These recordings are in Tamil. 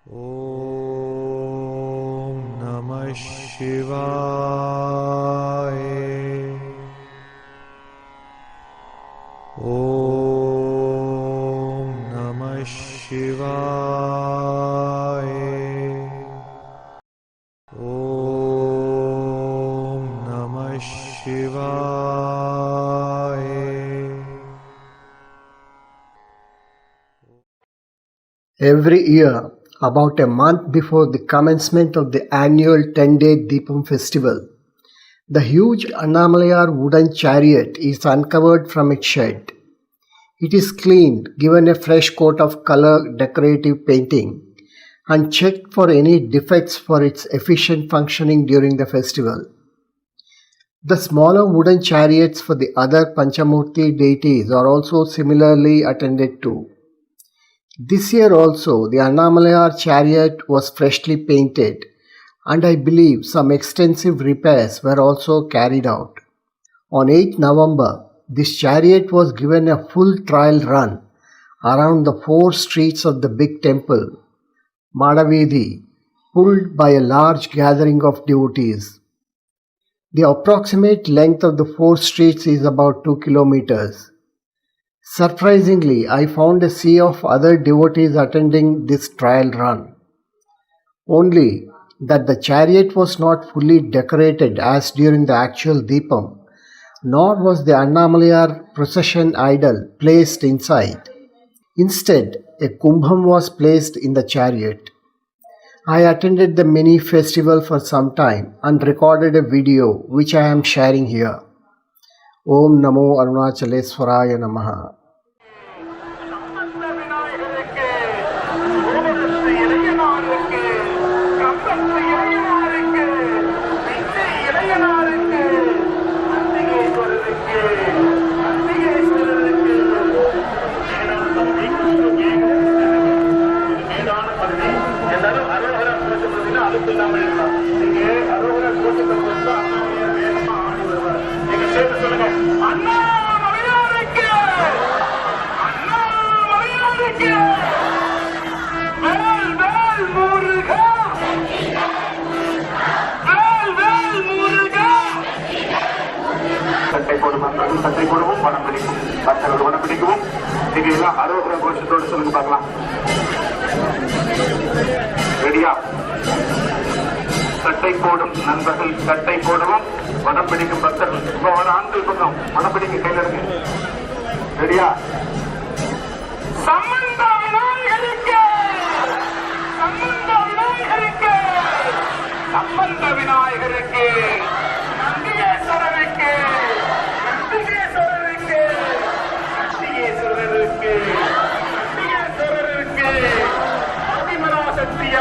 Om Namah Shivaya. Om Namah Shivaya. Om Namah Shivaya. Every year, about a month before the commencement of the annual 10-day Deepam Festival, the huge Annamalaiyar wooden chariot is uncovered from its shed. It is cleaned, given a fresh coat of color decorative painting, and checked for any defects for its efficient functioning during the festival. The smaller wooden chariots for the other Panchamurti deities are also similarly attended to. This year also, the Annamalaiyar chariot was freshly painted, and I believe some extensive repairs were also carried out. On 8 November, this chariot was given a full trial run around the 4 streets of the big temple, Maada-veedhi, pulled by a large gathering of devotees. The approximate length of the 4 streets is about 2 kilometres. Surprisingly, I found a sea of other devotees attending this trial run. Only that the chariot was not fully decorated as during the actual Deepam, nor was the Annamalaiyar procession idol placed inside. Instead, a Kumbham was placed in the chariot. I attended the mini festival for some time and recorded a video which I am sharing here. Om Namo Arunachaleswarar Namaha. சட்டை போடவும் பணம் பிடிக்கும் பக்தர்கள் பணம் பிடிக்கவும் நீங்க எல்லாம் அரோகர கோஷத்தோடு சொல்லுங்க பார்க்கலாம். ரெடியா? சட்டை போடும் நண்பர்கள் சட்டை போடவும் பணம் பிடிக்கும் பக்தர்கள் இப்போ ஒரு ஆண்கள் பக்கம் பணம் பிடிக்க கையில இருக்கு. ரெடியா? சம்பந்த விநாயகருக்கு சம்பந்த விநாயகருக்கு சம்பந்த விநாயகருக்கு நந்திகேஸ்வரருக்கு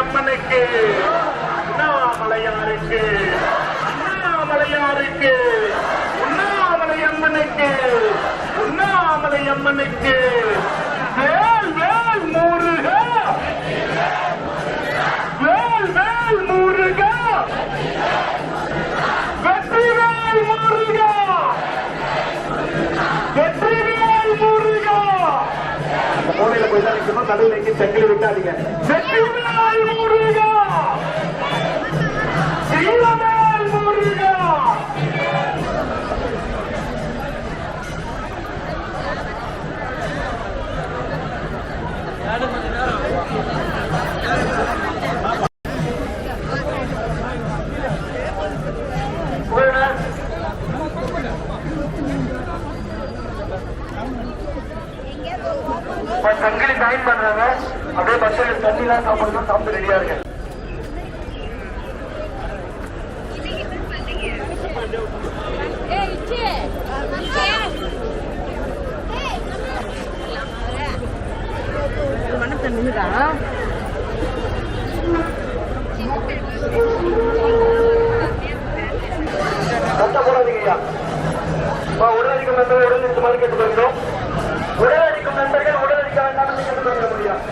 அம்மனுக்கு அண்ணாமலையாருக்கு அண்ணாமலையாருக்கு உண்ணாமலை அம்மனுக்கு உண்ணாமலை அம்மனுக்கு வேல் வேல் முருகா வேல் வேல் முருகா வெற்றிவேல் முருகா வெற்றிவேல் முருகா. மூலையில போய் தான் நிற்கணும், நடுவில் எங்கே செங்கல் விட்டாதீங்க. வெற்றிவேல் முருகா சீலவேல் முருகா. சங்கிலி டைம் பண்றாங்க, அப்படியே பஸ்ல தண்ணிலாம் சாப்பிடணும், சாப்பிட்டு ரெடியா இருக்கு. சத்தம் போடாதீங்க ஐயா. உடலடிக்கும் நண்பர்கள் உடல் இந்த மாதிரி கேட்டு போகிறோம். உடலடிக்கும் நண்பர்கள் உடலடிக்க வேண்டாம் கேட்டு போகிற முடியும்.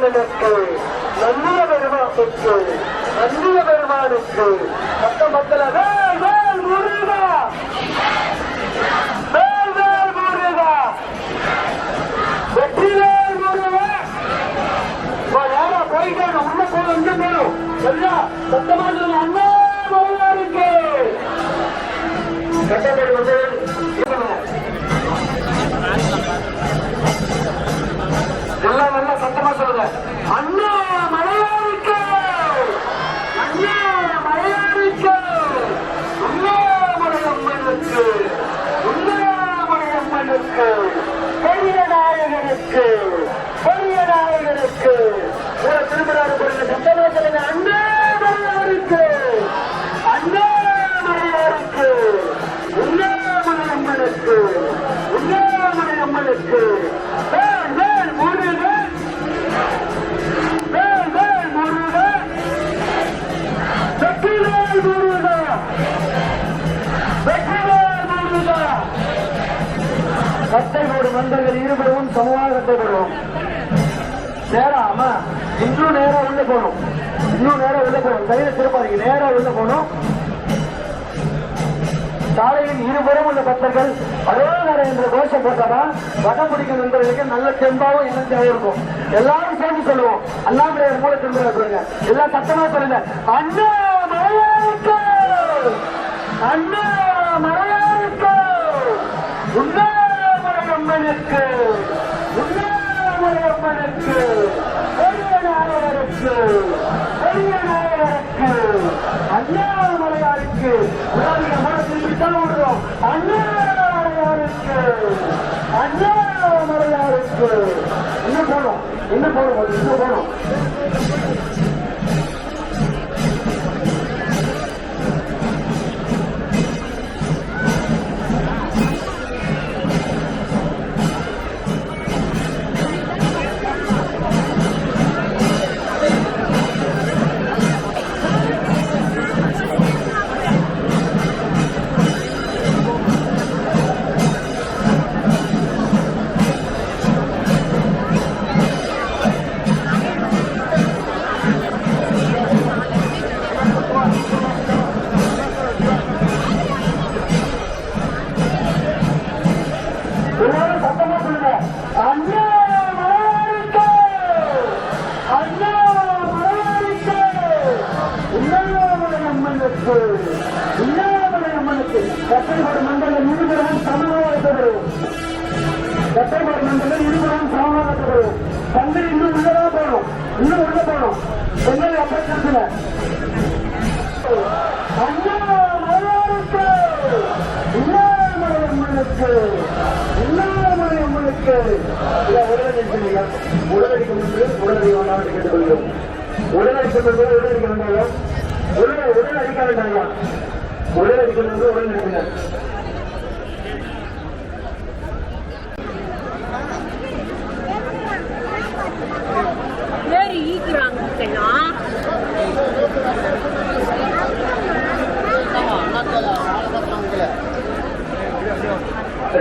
அண்ணனுக்கு நந்திய பெருமானுக்கு நந்திய பெருமானுக்கு மற்ற மக்களை வேல் வேல் முருகா வேல் வேல் முருகா வெற்றி வேல் முருகா யாரா போயிட்டாங்க உள்ள போகணும் இங்க போகணும் எல்லாம் சத்தமா அண்ணாமலையாருக்கு கட்டப்படி வந்து எல்லாம் நல்லா சத்தமா சொல்லுங்க அண்ணாமலையாருக்கு அண்ணாமலையாருக்கு அண்ணாமலையம்மனுக்கு அண்ணாமலையம்மனுக்கு பெரிய நாயகனுக்கு பெரிய நாயகனுக்கு திருமணம் போடுங்க சத்தமா சொல்லுங்க அண்ணாமலையாருக்கு அண்ணாமலையாருக்கு உண்ணாமலையம்மனுக்கு உண்ணாமலையம்மனுக்கு வேல் வேல் முருகா வேல் வேல் முருகா வெற்றி வேல் முருகா வெற்றி வேல் முருகா கட்டைகோடு மண்டல்கள் இருபடும் சமமாக கட்டைப்படுவோம் நேரா ஆமா இன்னும் நேரா உள்ள போகணும் இன்னும் நேரா உள்ள போகணும் கையில திருப்பாங்க நேரா உள்ள போகணும் சாலையின் இருபுறம் உள்ள பக்தர்கள் அரோகர என்ற கோஷம் போட்டாதான் வடம் பிடிக்கும் நண்பர்களுக்கு நல்ல தெம்பாவும் இணைஞ்சாவும் இருக்கும். எல்லாரும் சேர்ந்து சொல்லுவோம் அண்ணாமலையார் மூல திரும்ப சொல்லுங்க எல்லாம் சத்தமா சொல்லுங்க அண்ணாமலையாருக்கு அண்ணாமலையாருக்கு உண்ணாமலையம்மனுக்கு உண்ணாமலையம்மனுக்கு பெரிய நாயகருக்கு பெரிய நாயகருக்கு அண்ணாமலையாருக்கு அண்ணாமலையாருக்கு அண்ணாமலையாருக்கு இன்னும் போனோம் இன்னும் போனோம் இன்னும் போனோம் உண்ணாமலையம்மனுக்கு கட்டைகோடு மண்டலம் இருபுறம் சமமாகப்படும் கட்டைகோடு மண்டலம் இருபுறம் சமமாகப்படும் தந்தை இன்னும் உள்ளதான் போகணும் இன்னும் உள்ள போகணும் பெண்கள் அப்ப அண்ணாமலையாருக்கு உண்ணாமலையம்மனுக்கு உண்ணாமலையம்மனுக்கு உடனடிக்க முடியும் உடனடி ஒன்றாவது கேட்டுக்கொள்கிறோம் உடனடிக்க முடியும் உடனடிக்க வேண்டாம் உடனே அடிக்க வேண்டாங்க உடனே அடிக்கிறது உடனே அடிக்கல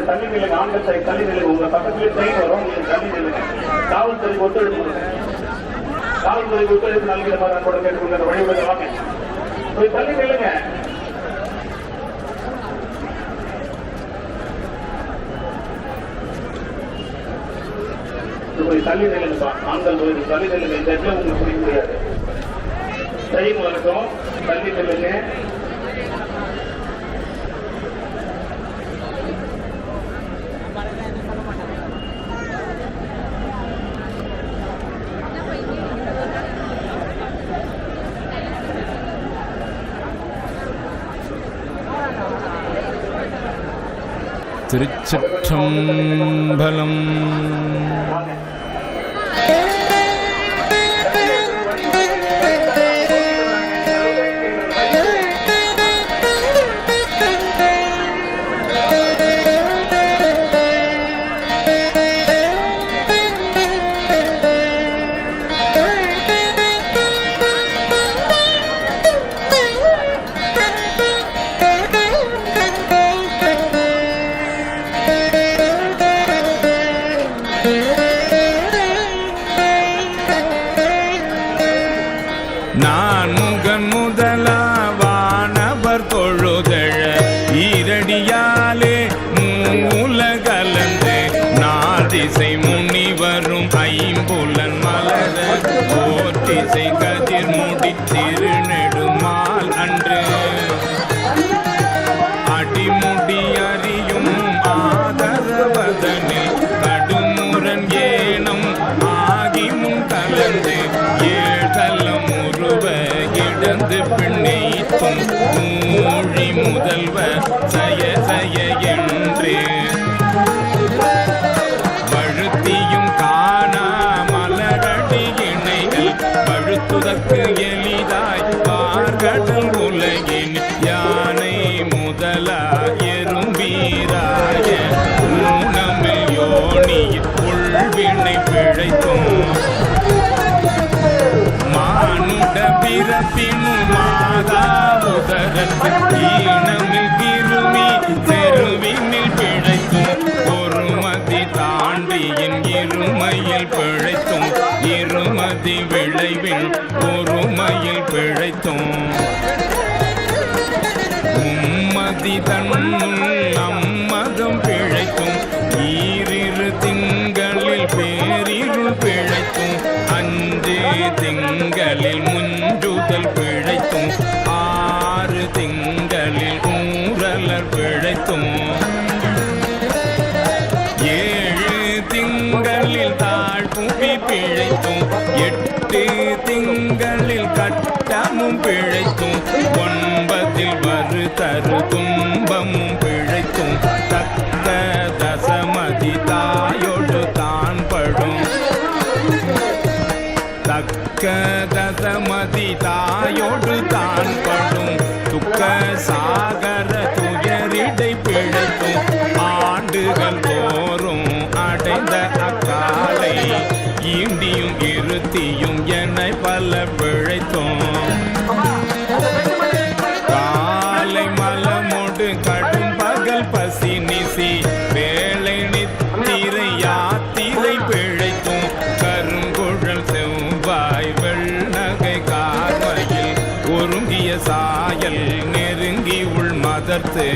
தள்ளி நிலைங்க ஆண்கள் சரி தள்ளி நிலைங்க உங்க பக்கத்திலே ட்ரெயின் வரும் உங்களுக்கு தள்ளி நிலைங்க காவல்துறைக்கு ஒத்துழைப்பு காவல்துறைக்கு ஒத்துழைப்பு நல்கிற மாதிரி கூட கேட்டுக்கொண்டு வழிபட வாங்க போய் தள்ளி நில்லுங்க போய் தள்ளி நில்லுங்கப்பா ஆண்கள் போய் தள்ளி நில்லுங்க இந்த இடத்துல உங்களுக்கு புரிய முடியாது ட்ரெயின் வரட்டும் தள்ளி நில்லுங்க திருச்சிற்றம்பலம். ஐம்புலன் மலர போற்றிசை கதிர் முடி திருநெடுமால் அன்று அடிமுடி அறியும் ஆதரவதனில் கடுமுரன் ஏனம் ஆகி முன் கலந்து ஏழலம் உருவ இடந்து பிணைத்தும் மூழி முதல்வ சய சய என்று வழுத்தியும் காணா மலரடி இணைகள் பழுத்துதற்கு எளிதாய் பார்கடல் உலகின் யானை முதலா எறும்பீராய ஊனமில் யோனியில் உள்வினை பிழைத்தும் மானுட பிறப்பினும் மாதா உதரத்து ஈனமில் கிருமி தெருவினில் பிழைத்தும் ஒருமதி தாண்டியின் இருமையில் பிழைத்தும் இருமதி விளைவில் ஒருமையில் பிழைத்தும் உம்மதி தன்னுள் நம்மதம் பிழைத்தும் ஈரிரு திங்களில் பேரிருள் பிழைத்தும் அஞ்சு திங்களில் முஞ்சுதல் பிழைத்தும் 6 திங்களில் ஊரலர் பிழைத்தும் 7 திங்களில் தாழ்புவி பிழைத்தும் 8 திங்களில் கட்டமும் பிழைத்தும் 9 வரு தரு துன்பமும் பிழைத்தும் தக்க தசமதி தாயோடு தான் படும் தக்க தசமதி தாயோடு தான் படும் துக்க சாகர துயரிடை பிழைத்தும் ஆண்டுகள் தோறும் அடைந்த அக்காலை ஈண்டியும் இருத்தியும் என பல பிழைத்தும் காலை மலமோடு கடும் பகல் பசி நிசி வேலை நித்திரை யாத்திரை பிழைத்தும் கருங்குழல் செவ்வாய் வெள்ளகை கார்மையில் ஒருங்கிய சாயல் நெருங்கி உள் மதர்த்து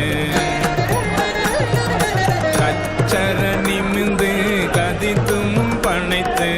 கச்சர நிமிந்து கதித்தும் பனைத்து